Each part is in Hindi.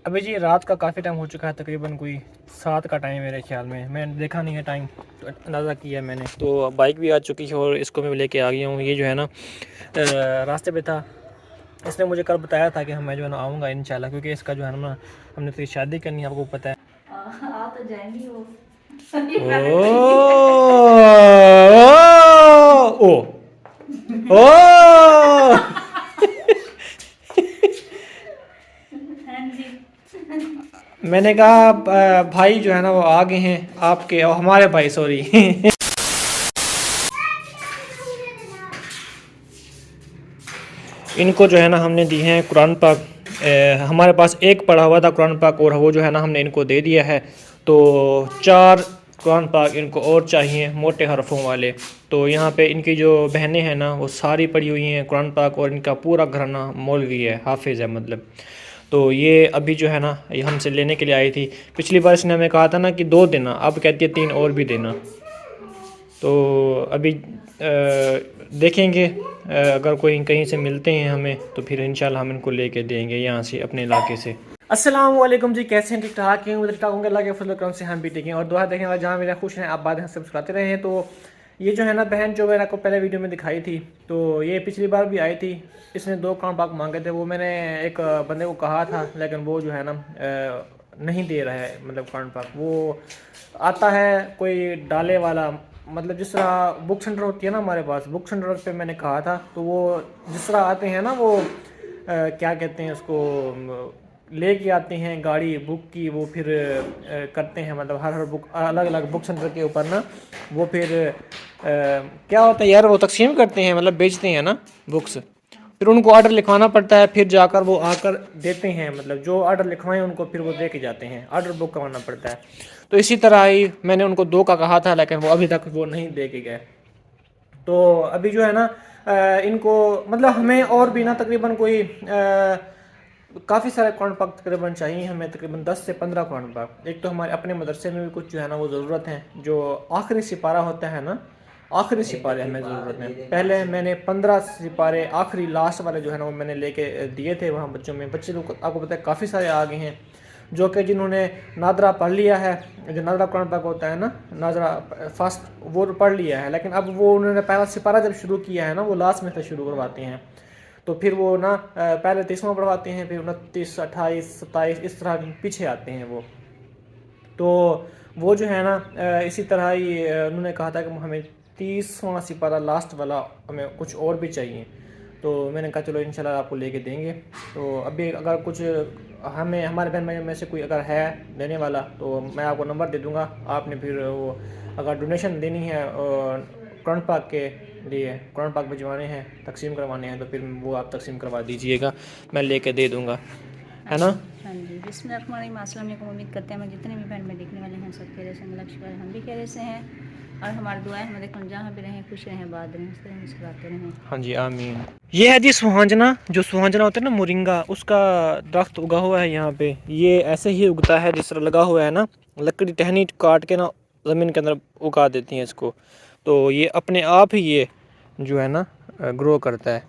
अभी जी रात का काफ़ी टाइम हो चुका है, तकरीबन कोई 7 का टाइम मेरे ख्याल में। मैंने देखा नहीं है टाइम, तो अंदाज़ा किया मैंने। तो बाइक भी आ चुकी है और इसको मैं लेके आ गया हूँ। ये जो है ना रास्ते पे था, इसने मुझे कल बताया था कि मैं जो है ना आऊँगा इंशाल्लाह, क्योंकि इसका जो है ना हमने तो शादी करनी है, आपको पता है। आ तो जाएंगी वो। ओ ओ हाँ जी। मैंने कहा भाई जो है ना वो आ गए हैं आपके, और हमारे भाई, सॉरी। इनको जो है ना हमने दी हैं कुरान पाक। हमारे पास एक पढ़ा हुआ था कुरान पाक, और वो जो है ना हमने इनको दे दिया है। तो 4 कुरान पाक इनको और चाहिए, मोटे हरफों वाले। तो यहाँ पे इनकी जो बहनें हैं ना वो सारी पढ़ी हुई हैं कुरान पाक, और इनका पूरा घराना मौलवी है, हाफिज़ है मतलब। तो ये अभी जो है ना ये हमसे लेने के लिए आई थी। पिछली बार इसने हमें कहा था ना कि 2 देना, अब कहती है 3 और भी देना। तो अभी देखेंगे, अगर कोई कहीं से मिलते हैं हमें तो फिर इंशाल्लाह हम इनको लेके देंगे यहाँ से, अपने इलाके से। अस्सलाम वालेकुम जी, कैसे हैं? ठीक ठाक हैं? उधर ठीक ठाक होंगे, अल्लाह के फजल करम से हम भी ठीक हैं। और दुआ देखें वाला जहाँ मेरा खुश हैं, आप बात हंस से मुस्कुराते रहे हैं। तो ये जो है ना बहन, जो मैंने आपको पहले वीडियो में दिखाई थी, तो ये पिछली बार भी आई थी। इसने 2 कान पाक मांगे थे। वो मैंने एक बंदे को कहा था, लेकिन वो जो है ना नहीं दे रहा है, मतलब कान पाक। वो आता है कोई डाले वाला, मतलब जिस तरह बुक सेंटर होती है ना, हमारे पास बुक सेंटर पे मैंने कहा था, तो वो जिस तरह आते हैं ना, वो क्या कहते हैं उसको, लेके आते हैं गाड़ी बुक की, वो फिर करते हैं, मतलब हर बुक अलग अलग बुक सेंटर के ऊपर ना, वो फिर क्या होता है यार, वो तकसीम करते हैं, मतलब बेचते हैं ना बुक्स। फिर उनको ऑर्डर लिखवाना पड़ता है, फिर जाकर वो आकर देते हैं, मतलब जो ऑर्डर लिखवाएं उनको फिर वो दे के जाते हैं, ऑर्डर बुक करवाना पड़ता है। तो इसी तरह ही मैंने उनको 2 का कहा था, लेकिन वो अभी तक वो नहीं दे के गए। तो अभी जो है ना इनको, मतलब हमें और भी ना तकरीबन कोई काफ़ी सारे कुरान पाक तकरीबन चाहिए हमें, तकरीबन 10 से 15 कुरान पाक। एक तो हमारे अपने मदरसे में भी कुछ जो है ना वो ज़रूरत है, जो आखिरी सिपारा होता है ना, आखिरी सिपारे हमें ज़रूरत है। पहले मैंने 15 सिपारे आखिरी लास्ट वाले जो है ना वो मैंने लेके दिए थे वहाँ बच्चों में। बच्चे लोग आपको पता है काफ़ी सारे आ गए हैं, जो कि जिन्होंने नादरा पढ़ लिया है, जो नादरा कुरान पाक होता है ना, नादरा फर्स्ट वो पढ़ लिया है, लेकिन अब वो उन्होंने पहला सिपारा जब शुरू किया है ना, वो लास्ट में से शुरू करवाते हैं। तो फिर वो ना पहले 30वां पढ़वाते हैं, फिर 29, 28, 27 इस तरह पीछे आते हैं वो। तो वो जो है ना इसी तरह ही उन्होंने कहा था कि हमें 30वां सिपारा लास्ट वाला हमें कुछ और भी चाहिए। तो मैंने कहा चलो इंशाल्लाह आपको लेके देंगे। तो अभी अगर कुछ हमें, हमारे बहन भाई में से कोई अगर है देने वाला, तो मैं आपको नंबर दे दूँगा। आपने फिर वो अगर डोनेशन देनी है कुरान पाक के लिए, कुरान पाक भिजवाने हैं, तकसीम करवाने हैं, तो फिर वो आप तकसीम करवा दीजिएगा, मैं लेके दे दूँगा, है ना। हाँ जी, बिस्मिल्लाहिर्रहमानिर्रहीम। अस्सलाम वालेकुम। उम्मीद करते हैं मैं जितने भी बहन में देखने वाले हैं सब खैरियत से, मतलब शुक्र हम भी खैरियत से हैं। और हमारी दुआएं हम देखो जहाँ भी रहें खुश रहें, बात रहें, हंसते रहें, मुस्कुराते रहें। हाँ जी, आमीन। ये है जी सुहांजना, जो सुहांजना होता है ना मोरिंगा, उसका दरख्त उगा हुआ है यहाँ पे। ये ऐसे ही उगता है जिस तरह लगा हुआ है ना, लकड़ी टहनी काट के ना ज़मीन के अंदर उगा देती हैं इसको। तो ये अपने आप ही ये जो है ना ग्रो करता है।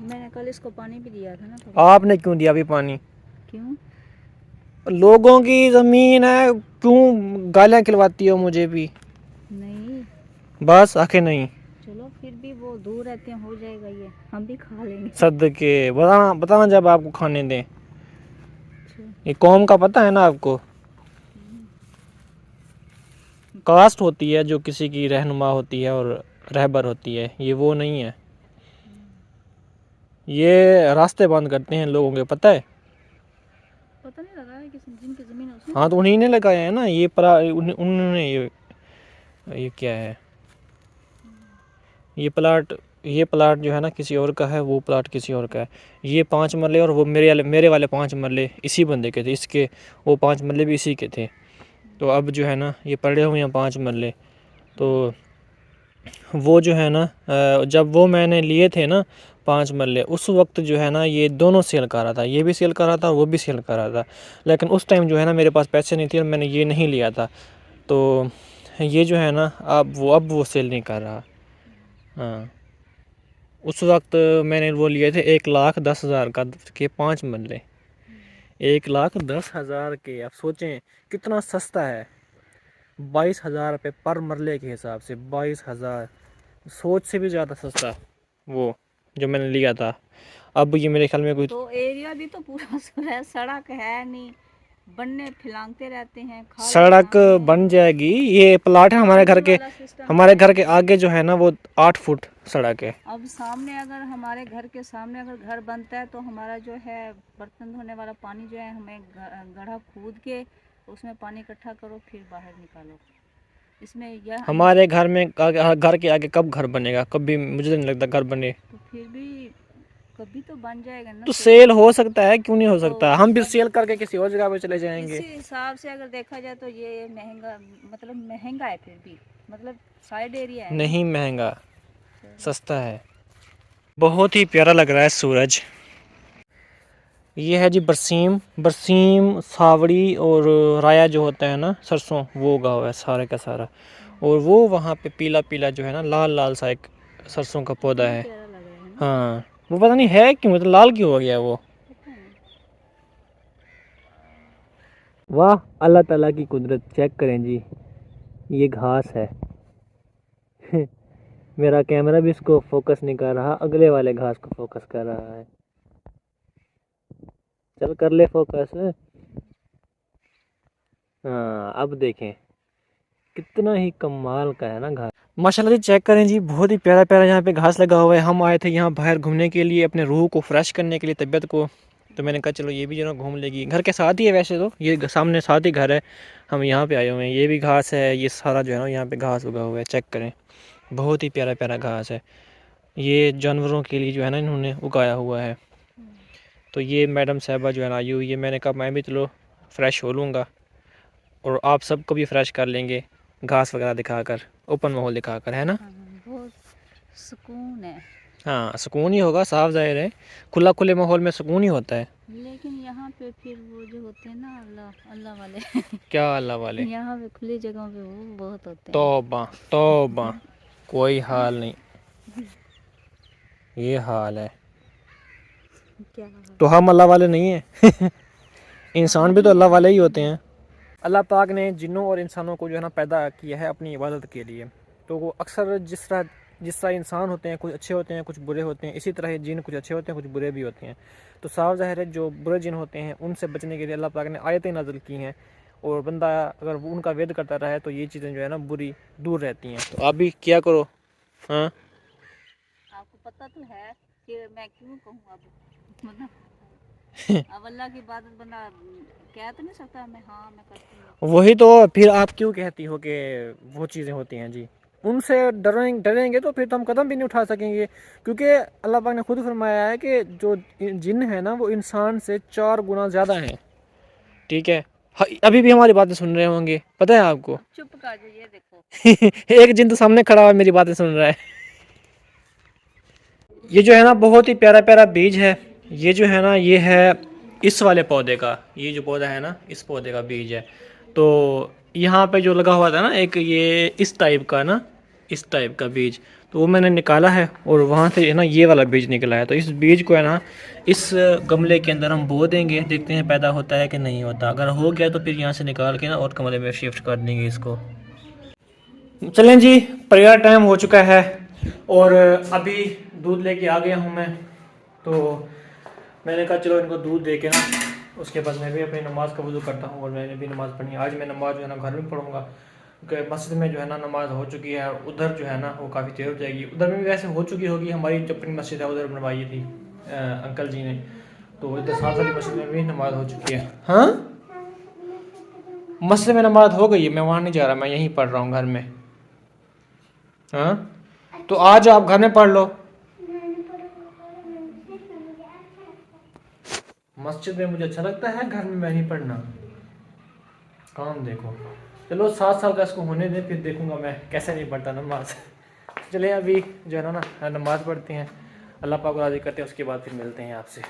मैंने कल इसको पानी भी दिया था ना थोड़ा। आपने क्यों दिया अभी पानी? क्यों? लोगों की ज़मीन है, क्यों गालियाँ खिलवाती हो मुझे भी? नहीं, बस आखे नहीं। चलो फिर भी वो दूर रहते हैं, हो जाएगा, ये हम भी खा लेंगे। सदके बताना बताना जब आपको खाने दें। अच्छा। ये कौम का पता है ना आपको, कास्ट होती है जो किसी की रहनुमा होती है और रहबर होती है, ये वो नहीं है। ये रास्ते बंद करते हैं लोगों के, पता है। पता नहीं लगा है किसी जिनकी ज़मीन है उसने हाँ तो लगाया। उन्हीं ने लगाया है ना ये उन्होंने ये क्या है, ये प्लाट जो है ना किसी और का है, वो प्लाट किसी और का है। ये 5 मरले और वो मेरे वाले 5 मरले इसी बंदे के थे, इसके वो 5 मरले भी इसी के थे। तो अब जो है ना ये पड़े हुए हैं 5 मरले। तो वो जो है ना जब वो मैंने लिए थे ना 5 मरले, उस वक्त जो है ना ये दोनों सेल कर रहा था, ये भी सेल कर रहा था, वो भी सेल कर रहा था। लेकिन उस टाइम जो है ना मेरे पास पैसे नहीं थे और मैंने ये नहीं लिया था। तो ये जो है ना अब वो सेल नहीं कर रहा। हाँ, उस वक्त मैंने वो लिए थे 1,10,000 का के 5 मरले। 1,10,000 के, आप सोचें कितना सस्ता है। 22,000 रुपये पर मरले के हिसाब से 22,000, सोच से भी ज़्यादा सस्ता वो जो मैंने लिया था। अब ये मेरे ख्याल में कुछ तो एरिया भी तो पूरा सुना है, सड़क है नहीं, बनने फिलांगते रहते हैं, सड़क बन जाएगी। ये प्लाट है हमारे घर के, हमारे घर के आगे जो है ना वो 8 फुट सड़क है। अब सामने अगर हमारे घर के सामने अगर घर बनता है तो हमारा जो है बर्तन धोने वाला पानी जो है, हमें गड्ढा खोद के उसमें पानी इकट्ठा करो फिर बाहर निकालो। इसमें यह हमारे घर में घर के आगे कब घर बनेगा, कभी मुझे नहीं लगता घर बने। तो फिर भी कभी तो बन जाएगा ना। तो सेल हो सकता है, क्यों नहीं हो तो सकता, हम भी सेल करके किसी और जगह पे चले जाएंगे। इसी हिसाब से अगर देखा जाए तो ये महंगा, मतलब महंगा है, फिर भी मतलब साइड एरिया है। नहीं महंगा, सस्ता है। बहुत ही प्यारा लग रहा है सूरज। ये है जी बरसीम, बरसीम सावड़ी और राया जो होता है ना सरसों, वो उगा हुआ है सारे का सारा। और वो वहाँ पे पीला पीला जो है ना लाल लाल सा एक सरसों का पौधा है। प्यारा लग रहा है ना। हाँ वो पता नहीं है क्यों, मतलब लाल क्यों हो गया वो। पता नहीं। वाह अल्लाह ताला की कुदरत, चेक करें जी, ये घास है। मेरा कैमरा भी इसको फोकस नहीं कर रहा, अगले वाले घास को फोकस कर रहा है। चल कर ले फोकस। हाँ अब देखें कितना ही कमाल का है ना घास। माशाल्लाह जी चेक करें जी, बहुत ही प्यारा प्यारा यहाँ पे घास लगा हुआ है। हम आए थे यहाँ बाहर घूमने के लिए, अपने रूह को फ्रेश करने के लिए, तबीयत को। तो मैंने कहा चलो ये भी जो ना घूम लेगी। घर के साथ ही है वैसे तो, ये सामने साथ ही घर है, हम यहाँ पे आए हुए हैं। ये भी घास है, ये सारा जो है ना यहाँ पे घास उगा हुआ है, चेक करें बहुत ही प्यारा प्यारा घास है। ये जानवरों के लिए जो है ना इन्होंने उगाया हुआ है। तो ये मैडम साहबा जो है ना आई हुई है, मैंने कहा मैं भी चलो फ्रेश हो लूँगा और आप सबको भी फ्रेश कर लेंगे घास वगैरह दिखाकर, ओपन माहौल दिखाकर, है ना। बहुत सुकून है। हाँ सुकून ही होगा, साफ जाहिर है, खुला खुले माहौल में सुकून ही होता है। लेकिन यहाँ पे फिर वो जो होते हैं ना अल्लाह अल्लाह वाले क्या अल्लाह वाले, यहाँ पे खुली जगहों पे वो बहुत होते हैं। तौबा तौबा, कोई हाल नहीं, ये हाल है। क्या तो हम अल्लाह वाले नहीं हैं। इंसान भी तो अल्लाह वाले ही होते हैं। अल्लाह पाक ने जिन्नों और इंसानों को जो है ना पैदा किया है अपनी इबादत के लिए। तो वो अक्सर जिस तरह इंसान होते हैं, कुछ अच्छे होते हैं कुछ बुरे होते हैं, इसी तरह जिन कुछ अच्छे होते हैं कुछ बुरे भी होते हैं। तो साफ ज़ाहिर है जो बुरे जिन होते हैं उनसे बचने के लिए अल्लाह पाक ने आयतें नाज़िल की हैं, और बंदा अगर वो उनका वेद करता रहे तो ये चीज़ें जो है ना बुरी दूर रहती हैं। तो आप भी क्या करो। हाँ आपको पता तो है कि मैं क्यों कहूँ अब, मतलब अब अल्लाह की इबादत बंदा कह तो नहीं सकता मैं, हाँ मैं करती हूँ। वही तो, फिर आप क्यों कहती हो कि वो चीज़ें होती हैं जी। उनसे डरेंगे तो फिर तो हम कदम भी नहीं उठा सकेंगे, क्योंकि अल्लाह पाक ने खुद फरमाया है कि जो जिन है ना वो इंसान से 4 गुना ज़्यादा है। ठीक है, अभी भी हमारी बातें सुन रहे होंगे, पता है आपको। अब चुप कर जो, ये देखो एक जिन तो सामने खड़ा हुआ मेरी बातें सुन रहा है। ये जो है ना बहुत ही प्यारा प्यारा बीज है। ये जो है ना ये है इस वाले पौधे का, ये जो पौधा है ना इस पौधे का बीज है। तो यहाँ पे जो लगा हुआ था ना एक, ये इस टाइप का ना, इस टाइप का बीज, तो वो मैंने निकाला है और वहाँ से है ना ये वाला बीज निकला है। तो इस बीज को है ना इस गमले के अंदर हम बो देंगे, देखते हैं पैदा होता है कि नहीं होता। अगर हो गया तो फिर यहाँ से निकाल के ना और गमले में शिफ्ट कर देंगे इसको। चलें जी, प्रेयर टाइम हो चुका है और अभी दूध लेके आ गया हूँ मैं। तो मैंने कहा चलो इनको दूध दे के ना उसके बाद मैं भी अपनी नमाज़ का वज़ू करता हूँ और मैंने भी नमाज़ पढ़नी है। आज मैं नमाज़ जो है ना घर में पढ़ूँगा, क्योंकि मस्जिद में जो है ना नमाज़ हो चुकी है, उधर जो है ना वो काफ़ी देर हो जाएगी। उधर में भी वैसे हो चुकी होगी, हमारी जो अपनी मस्जिद है उधर बनवाई थी अंकल जी ने, तो इधर साथ वाली मस्जिद में भी नमाज़ हो चुकी है। हाँ मस्जिद में नमाज़ हो गई है, मैं वहाँ नहीं जा रहा, मैं यहीं पढ़ रहा हूँ घर में। हाँ तो आज आप घर में पढ़ लो, मस्जिद में मुझे अच्छा लगता है, घर में मैं नहीं पढ़ना। काम देखो, चलो 7 साल का इसको होने दे, फिर देखूंगा मैं कैसे नहीं पढ़ता नमाज। चले अभी जो है ना नमाज पढ़ते हैं, अल्लाह पाक को राज़ी करते हैं, उसके बाद फिर मिलते हैं आपसे।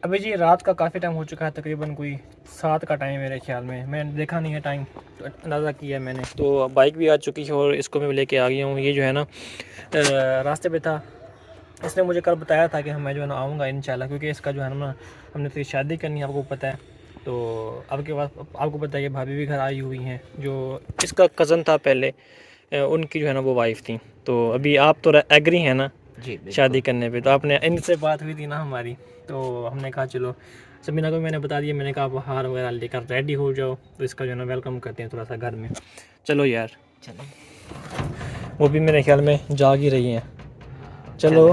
अभी जी रात का काफ़ी टाइम हो चुका है, तकरीबन कोई 7 का टाइम मेरे ख्याल में, मैंने देखा नहीं है टाइम, तो अंदाज़ा किया है मैंने। तो बाइक भी आ चुकी है और इसको मैं लेके आ गया हूँ। ये जो है ना रास्ते पे था इसने मुझे कल बताया था कि मैं जो है ना आऊँगा इंशाल्लाह, क्योंकि इसका जो है ना हमने तो शादी करनी है, आपको पता है। तो अब के बाद आपको पता है कि भाभी भी घर आई हुई हैं, जो इसका कज़न था पहले, उनकी जो है ना वो वाइफ़ थी। तो अभी आप तो एग्री हैं ना जी शादी करने पे? तो आपने इनसे बात हुई थी ना हमारी, तो हमने कहा चलो सबीना को मैंने बता दिया, मैंने कहा आप हार वगैरह लेकर रेडी हो जाओ, तो इसका जो है ना वेलकम करते हैं थोड़ा सा घर में। चलो यार, चलो वो भी मेरे ख्याल में जाग ही रही हैं। चलो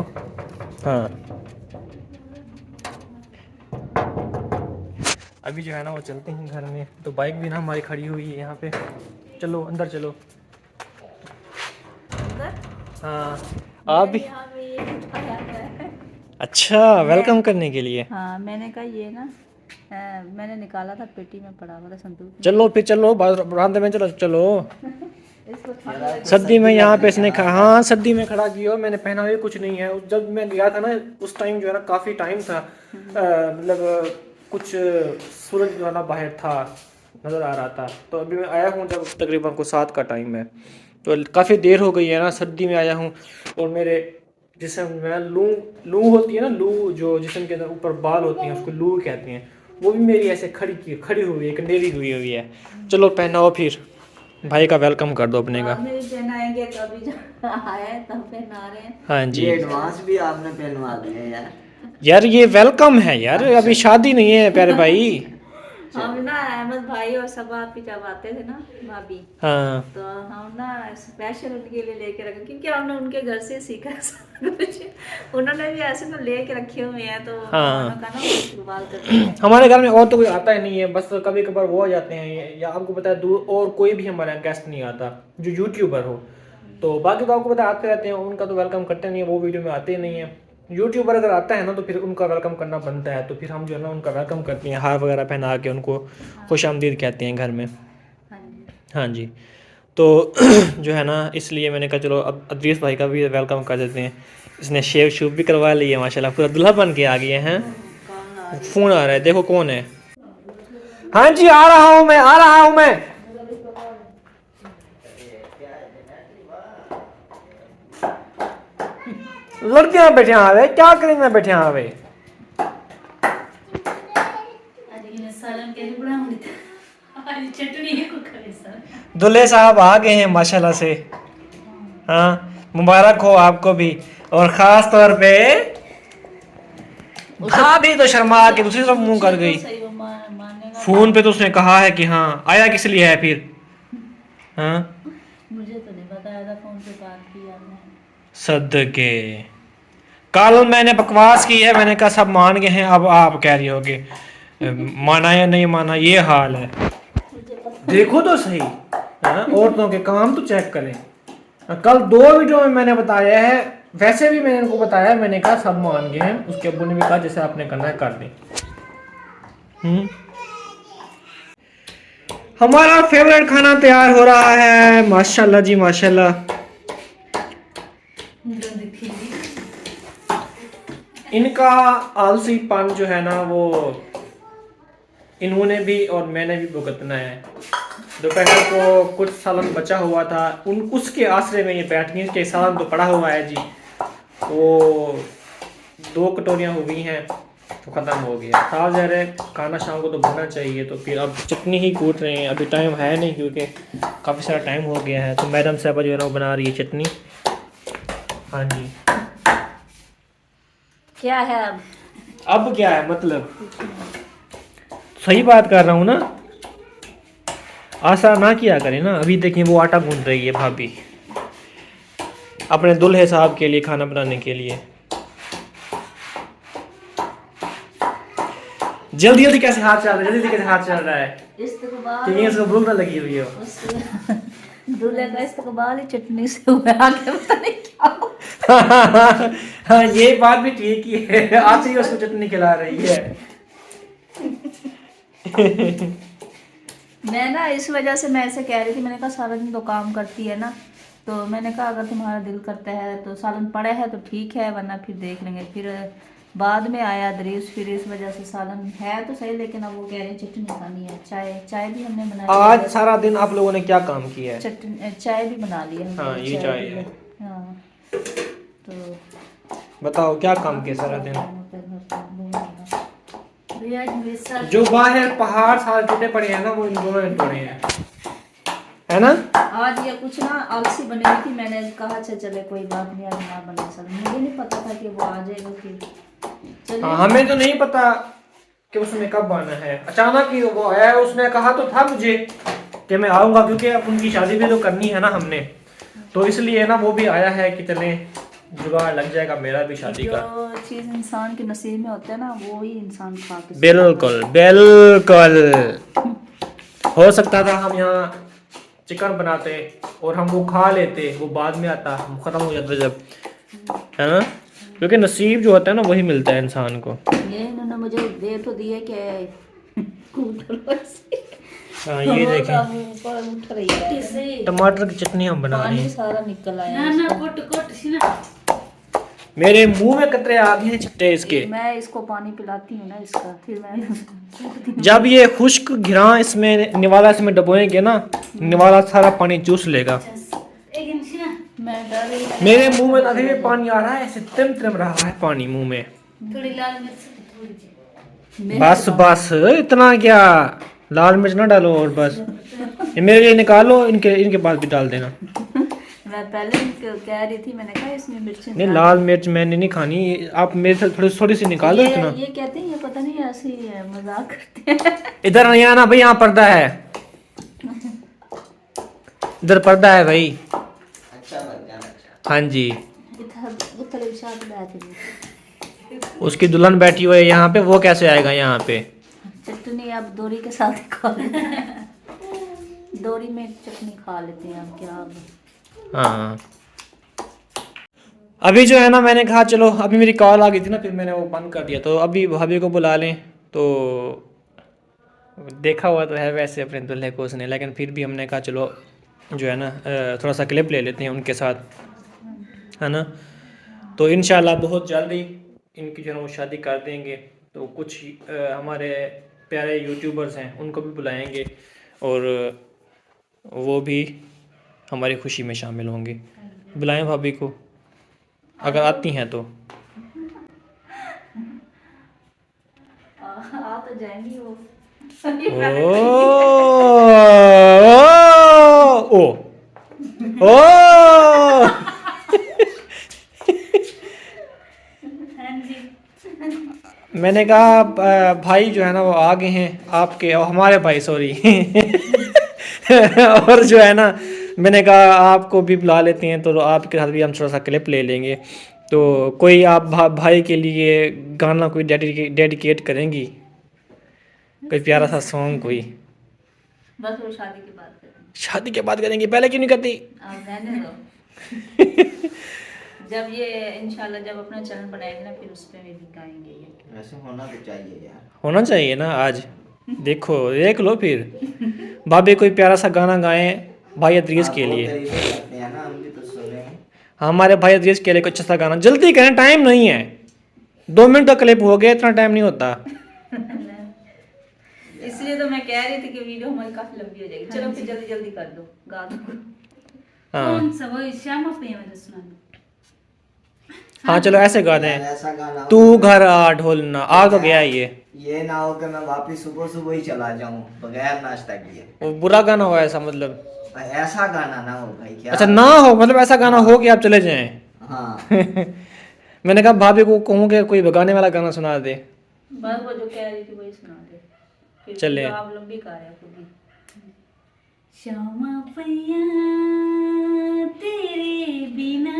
हाँ, अभी जो है ना वो चलते हैं घर में। तो बाइक भी ना हमारी खड़ी हुई है यहाँ पे। चलो अंदर चलो। हाँ आप भी? अच्छा, वेलकम करने के लिए। हाँ मैंने कहा ये ना मैंने निकाला था, पेटी में पड़ा हुआ था संदूक में। चलो फिर चलो बरामदे में, चलो चलो। इसको ठंड लगी। सर्दी में यहाँ पे इसने हाँ सर्दी में खड़ा किया, मैंने पहना हुआ कुछ नहीं है। जब मैं गया था ना उस टाइम जो है ना काफ़ी टाइम था, मतलब कुछ सूरज जो है ना बाहर था, नज़र आ रहा था। तो अभी मैं आया हूँ जब तकरीबन को 7 का टाइम है, तो काफ़ी देर हो गई है ना, सर्दी में आया हूँ। और मेरे जिसम में लू लू होती है ना, लू जो जिसम के अंदर ऊपर बाल होती हैं उसको लू कहते हैं, वो भी मेरी ऐसे खड़ी हुई है, कंडेरी हुई हुई है। चलो पहनाओ फिर, भाई का वेलकम कर दो अपने का। बाद में भी पहनाएंगे, कभी जब आया है तब पहना रहे हैं। हाँ जी ये एडवांस भी आपने पहनवा दिया यार। यार, ये वेलकम है यार, अभी शादी नहीं है प्यारे भाई। हम ना अहमद भाई और सबा भी जब आते थे ना भाभी, हाँ तो हम ना स्पेशल उनके लिए लेके रखे, क्योंकि हमने उनके घर से सीखा सब कुछ। उन्होंने भी ऐसे ना लेके रखे हुए हैं, तो हाँ। खाना का ना इस्तेमाल करते हैं। हमारे घर में और तो कोई आता ही नहीं है, बस कभी कभार वो आ जाते हैं, या आपको पता है दूर और कोई भी हमारे यहाँ गेस्ट नहीं आता जो यूट्यूबर हो। तो बाकी तो आपको पता है आते रहते हैं, उनका तो वेलकम करते नहीं है, वो वीडियो में आते ही नहीं है। यूट्यूबर अगर आता है ना तो फिर उनका वेलकम करना बनता है, तो फिर हम जो है ना उनका वेलकम करते हैं, हार वगैरह पहना के उनको खुश आमदीद कहते हैं घर में। हाँ जी। हाँ जी। तो जो है ना इसलिए मैंने कहा चलो अब अदरीस भाई का भी वेलकम कर देते हैं। इसने शेव शूव भी करवा लिया है माशाल्लाह, पूरा दुल्हा बन के आ गए हैं। फ़ोन आ रहा है, देखो कौन है। हाँ जी, आ रहा हूँ मैं, आ रहा हूँ मैं। लड़कियां बैठे आवे, क्या करेंगे बैठे आवे। दूल्हे साहब आ गए हैं माशाल्लाह से। हाँ, मुबारक हो आपको भी। और ख़ास तौर पे भाभी तो शर्मा के दूसरी तरफ मुंह कर गई। सही वो मानने का। फ़ोन पे तो उसने कहा है कि हाँ आया किस लिए है फिर। हाँ मुझे तो नहीं बताया था, फोन पे बात की आपने। सदके, कल मैंने बकवास की है, मैंने कहा सब मान गए हैं, अब आप कह रही होगे माना या नहीं माना, ये हाल है। देखो तो सही, हाँ, औरतों के काम तो चेक करें। कल 2 वीडियो में मैंने बताया है, वैसे भी मैंने उनको बताया, मैंने कहा सब मान गए हैं। उसके अब्बू ने भी कहा जैसे आपने करना है कर दें। हमारा फेवरेट खाना तैयार हो रहा है, माशाल्लाह जी माशाल्लाह। इनका आलसीपन जो है ना वो इन्होंने भी और मैंने भी भुगतना है। दोपहर को कुछ सालन बचा हुआ था, उसके आसरे में ये बैठ गई कि सालन तो पड़ा हुआ है जी, वो 2 कटोरियाँ हो गई हैं तो ख़त्म हो गया। साफ ज़ाहिर है खाना शाम को तो बनना चाहिए, तो फिर अब चटनी ही कूट रहे हैं, अभी टाइम है नहीं क्योंकि काफ़ी सारा टाइम हो गया है। तो मैडम साहब जो है ना वो बना रही है चटनी। हाँ जी, क्या है अब क्या है मतलब, सही बात कर रहा हूँ ना, आशा ना किया करें ना। अभी देखिए वो आटा गूंद रही है भाभी अपने दूल्हे साहब के लिए खाना बनाने के लिए। जल्दी जल्दी कैसे हाथ चल रहा है, जल्दी जल्दी कैसे हाथ चल रहा है, इस्तकबाल कि इसको भूख ना लगी हुई हो। दूल्हे का इस्तकबाल ही चटनी से हुआ, आगे पता नहीं क्या। हाँ ये बात भी ठीक ही है, आज ही उसको चटनी खिला रही है। मैं ना इस वजह से मैं ऐसे कह रही थी, मैंने कहा सारा दिन तो काम करती है ना, तो मैंने कहा अगर तुम्हारा दिल करता है तो सालन पड़े है तो ठीक है, वरना फिर देख लेंगे। फिर बाद में आया दरीस, फिर इस वजह से सालन है तो सही, लेकिन अब वो कह रहे हैं चटनी खानी है। चाय भी हमने बनाई। आज सारा दिन आप लोगों ने क्या काम किया है? चटनी चाय भी बना ली है हमने। हाँ ये चाय है। हाँ तो बताओ क्या काम किया सारा दिन? भैया मेरे साथ जो बाहर पहाड़ सारे टूटे पड़े हैं ना, वो इन दोनों ने तोड़े हैं, है ना? आज ये कुछ ना आलसी बनी हुई थी, मैंने कहा अच्छा चले कोई बात नहीं, आज ना बना सर, मुझे नहीं पता था कि वो आ जाएगा फिर। चलिए हाँ, हमें तो नहीं पता कि उसने कब आना है, अचानक ही वो आया। उसने कहा तो था मुझे कि मैं आऊँगा, क्योंकि अब उनकी शादी भी तो करनी है ना हमने, तो इसलिए ना वो भी आया है कि चले जुगाड़ लग जाएगा मेरा भी शादी का। जो चीज इंसान के नसीब में होता है ना, वो ही इंसान खा के बिल्कुल बिल्कुल। हो सकता था हम यहाँ चिकन बनाते और हम वो खा लेते, वो बाद में आता, खत्म हो जाता जब, है ना? क्योंकि नसीब जो होता है ना वही मिलता है इंसान को। ये इन्होंने मुझे दे तो दिए कि हाँ, ये देखें ऊपर उठ रही है, टमाटर की चटनी हम बना रहे पानी हैं। सारा निकल आया इसका। मेरे मुंह में कतरे आ गए हैं चिट्टे इसके। मैं इसको पानी पिलाती हूँ ना इसका, फिर मैं जब ये खुश्क घिरा इसमें निवाला इसमें डबोएंगे ना, निवाला सारा पानी चूस लेगा। मैं डर रही हूँ। मेरे मुंह में अभी भी पानी आ रहा है, ऐसे तिम तिम रहा है पानी मुंह में। थोड़ी लाल मिर्च थोड़ी जी। बस बस इतना क्या, लाल मिर्च ना डालो और बस। ये मेरे लिए निकालो, इनके पास भी डाल देना। मैं पहले इनको कह रही थी, मैंने कहा इसमें मिर्ची नहीं, लाल मिर्च मैंने नहीं खानी, आप मेरे से थोड़ी सी निकालो इतना। ये कहते हैं, ये पता नहीं ऐसे ही है, मजाक करते हैं। इधर नहीं आना भाई, यहाँ पर्दा है, इधर पर्दा है भाई। अच्छा बन जाना। अच्छा हाँ जी, इधर उतरे साथ बैठ उसकी दुल्हन बैठी हुई है यहाँ पे, वो कैसे आएगा यहाँ पे? चटनी अब दोरी के साथ ही खा लेते हैं। दोरी में चटनी खा लेते हैं हम, क्या अब। हाँ, अभी जो है ना, मैंने कहा चलो, अभी मेरी कॉल आ गई थी ना, फिर मैंने वो बंद कर दिया, तो अभी भाभी को बुला लें। तो देखा हुआ तो है वैसे अपने दूल्हे को उसने, लेकिन फिर भी हमने कहा चलो जो है ना थोड़ा सा क्लिप ले लेते हैं उनके साथ, है ना? तो इंशाल्लाह बहुत जल्दी इनकी जो है ना वो शादी कर देंगे। तो कुछ हमारे प्यारे यूट्यूबर्स हैं उनको भी बुलाएंगे, और वो भी हमारी खुशी में शामिल होंगे। बुलाएं भाभी को, अगर आती हैं तो। आ तो जाएंगी वो। ओ ओ ओ मैंने कहा भाई जो है ना वो आ गए हैं आपके, हमारे भाई सॉरी। और जो है ना, मैंने कहा आपको भी बुला लेते हैं, तो आपके साथ भी हम थोड़ा सा क्लिप ले लेंगे। तो कोई आप भाई के लिए गाना कोई डेडिकेट करेंगी, कोई प्यारा सा सॉन्ग कोई? बस वो शादी की बात करें। शादी के बाद करेंगी, पहले क्यों नहीं करती? अब रहने दो। जब ये इंशाल्लाह जब अपना चैनल बनाएंगे ना, फिर उस पे भी गाएंगे ये। वैसे होना तो चाहिए यार। होना चाहिए ना आज। देखो देख लो फिर, भाभी कोई प्यारा सा गाना गाएं भाई अदरीस के लिए। करते हैं ना, हम भी तो सुने। हमारे भाई अदरीस के लिए कुछ अच्छा सा गाना जल्दी करें, टाइम नहीं है, 2 मिनट का क्लिप हो गया, इतना टाइम नहीं होता। इसलिए तो मैं कह रही थी कि वीडियो हमारी काफी लंबी हो जाएगी। चलो फिर जल्दी जल्दी कर दो, गा दो। हाँ हाँ, चलो ऐसे गा दें। ऐसा गाना हो तू घर आ ढोलना, आ तो गया ये ना हो कि मैं वापिस सुबह सुबह ही चला जाऊं बगैर नाश्ता किए। वो बुरा गाना हुआ ऐसा, मतलब ऐसा गाना ना हो भाई। क्या अच्छा ना हो, मतलब ऐसा गाना हो कि आप चले जाएं। हाँ। मैंने कहा भाभी को कहूँ कि कोई भगाने वाला गाना सुना दे। बस वो जो कह रही थी वही सुना दे, फिर चले। आप लंबी गा रहे हो। श्यामा पैया तेरे बिना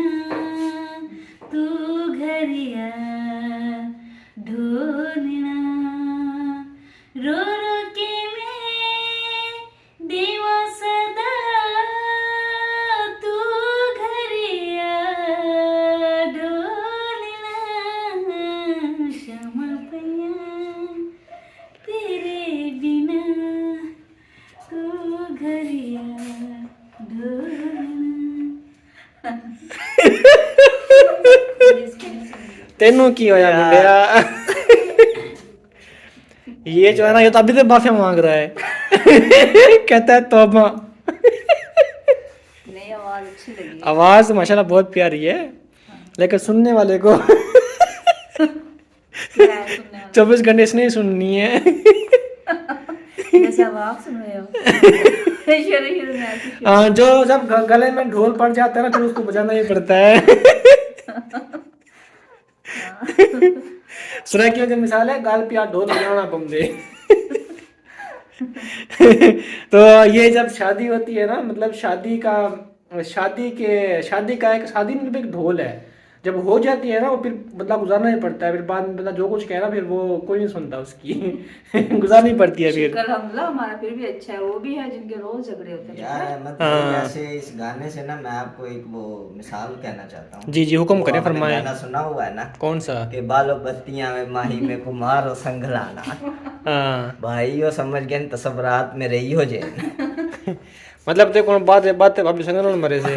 तू घरिया ढोलना, रो रो के मैं देवा सदा तू घरिया ढोलना, श्यामा पैया तेरे बिना तू घरिया तेनू की होया मुंडिया? ये जो है ना, ये तो अभी तो माफी मांग रहा है। कहता है तौबा। नहीं, आवाज अच्छी लगी। आवाज माशाल्लाह बहुत प्यारी है, लेकिन सुनने वाले को क्या है सुनने वाला? 24 घंटे इसने ही सुननी है। जैसे अब आप सुन रहे हो। शुरू में ऐसे शुरू। हाँ, जो जब गले में ढोल पड़ जाता है ना फिर उसको बजाना ही पड़ता है। सुराखियों की मिसाल है, गाल पे हाथ ढोल बजाना बम दे। तो ये जब शादी होती है ना, मतलब शादी का एक ढोल है। जब हो जाती है ना वो फिर मतलब गुजारना ही पड़ता है, फिर बाद में मतलब जो कुछ कह ना फिर वो कोई नहीं सुनता उसकी। गुजारनी पड़ती है फिर। शुक्र अल्हम्दुलिल्लाह हमारा फिर भी अच्छा है। वो भी है जिनके रोज झगड़े होते हैं। यार अहमद भाई, ऐसे इस गाने से ना मैं आपको एक वो मिसाल कहना चाहता हूँ। जी जी, हुक्म वो करें, आपने फरमाएं। गाना सुना हुआ है ना कौन सा? कि बालो बत्तियां में माही में कुमार हो संगलाना। हाँ, भाई वो समझ गए तसव्वुरात में रही हो जे। मतलब देखो बात है भाभी संग मरे से।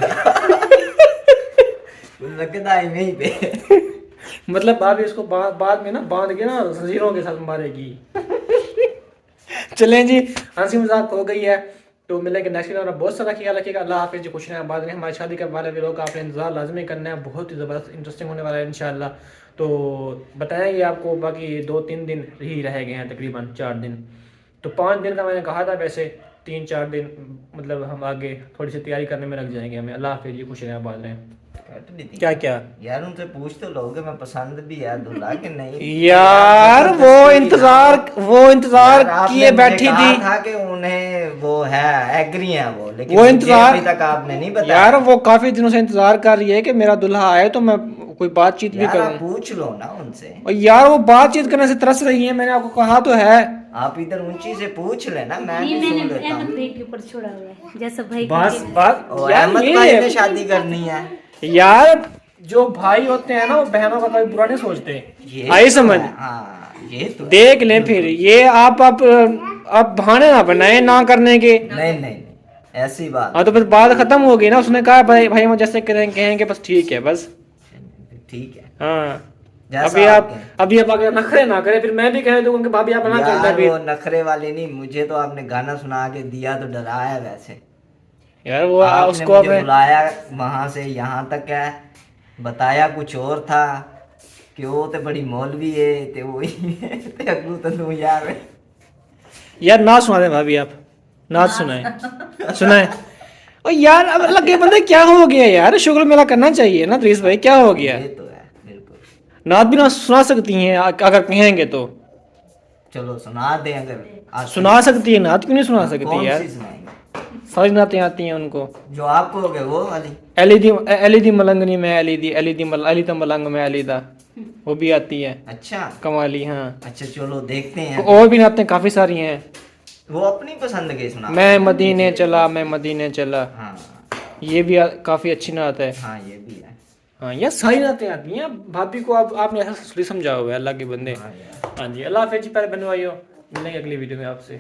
लगता है यहीं पे। मतलब भाभी इसको बाद में ना बांध के ना जंजीरों के साथ मारेगी। चलें जी, हंसी मजाक हो गई है, तो मिलेंगे नेक्स्ट वीडियो में। बहुत सारा ख्याल रखिएगा। अल्लाह हाफिज़ जी। खुश रहें, बाद में हमारी शादी के वाले लोग आपने इंतजार लाजमी करना है, बहुत ही ज़बरदस्त इंटरेस्टिंग होने वाला है इंशाल्लाह। तो बताएंगे आपको, बाकी 2-3 दिन ही रह गए हैं, तकरीबन 4 दिन। तो 5 दिन का मैंने कहा था, वैसे 3-4 दिन मतलब हम आगे थोड़ी सी तैयारी करने में लग जाएंगे हमें। अल्लाह हाफिज़ जी, खुश रहें, बाद में। क्या क्या यार उनसे पूछ तो लोगे मैं पसंद भी है दूल्हा कि नहीं। यार वो इंतजार यार आपने किए मुझे बैठी कहा थी। था कि उन्हें वो है एग्री है वो, लेकिन वो मुझे इंतजार, अभी तक आपने नहीं बताया। यार वो काफी दिनों से इंतजार कर रही है कि मेरा दूल्हा आए तो मैं कोई बातचीत भी यार करूं। आप पूछ लो ना उनसे। और यार वो बातचीत करने से तरस रही है, मैंने आपको कहा तो है। आप इधर ऊंची से पूछ लेना, मैं ये भी सुन मैंने लेता अहमद हूँ। भाई के ऊपर छोड़ा हुआ है, जैसा भाई बस करके। बात ओ, यार अहमद भाई ने ये, शादी करनी है। यार जो भाई होते हैं ना वो बहनों का कभी बुरा नहीं सोचते। ये आई तो समझ, है, हाँ ये तो है। देख लें फिर ये आप बहाने ना बनाए ना करने के। नहीं नहीं नहीं, ऐसी बात हाँ तो बस बात खत्म हो गई ना। उसने कहा भाई हम जैसे कहेंगे बस ठीक है बस। ठीक है। हाँ, जैसा आप कहें। अभी आप अगर नखरे ना करें फिर मैं भी कह दूंगा कि भाभी आप ना करता यार फिर। वो नखरे वाले नहीं, मुझे तो आपने गाना सुना के दिया तो डराया वैसे। यार वो आपने उसको मुझे अब बुलाया वहां से यहाँ तक है, बताया कुछ और था कि वो तो बड़ी मौलवी है ते वही है, ते अगू तो तू यार। यार ना सुना दे भाभी, आप ना सुनाए सुनाए। और यार अब लगे बंदे क्या हो गया यार, शुक्र मेला करना चाहिए ना दरीस भाई, क्या हो गया। ये तो है बिल्कुल। नात भी ना सुना सकती हैं अगर कहेंगे तो। चलो सुना दे अगर आज सुना सकती है नात, क्यों नहीं सुना सकती कौन यार। सी सुनाएंगे? सारी नातें आती हैं उनको। जो आपको हो गए वो वाली। एली दी मलंगनी में अली दा मलंग में अली दा, वो भी आती है अच्छा कमाली। हाँ, अच्छा चलो देखते हैं। और भी नातें काफी सारी हैं। वो अपनी पसंद के सुना। मैं मदीने चला, हाँ ये भी काफी अच्छी नात है। हाँ ये भी है। हाँ यार सारी नातें आती हैं। भाभी को आपने ऐसा समझा हुआ है, अल्लाह के बंदे। हाँ यार। हाँ जी, अल्लाह हाफिज़ जी, प्यारे बहनों भाइयों, मिलेंगे अगली वीडियो में आपसे।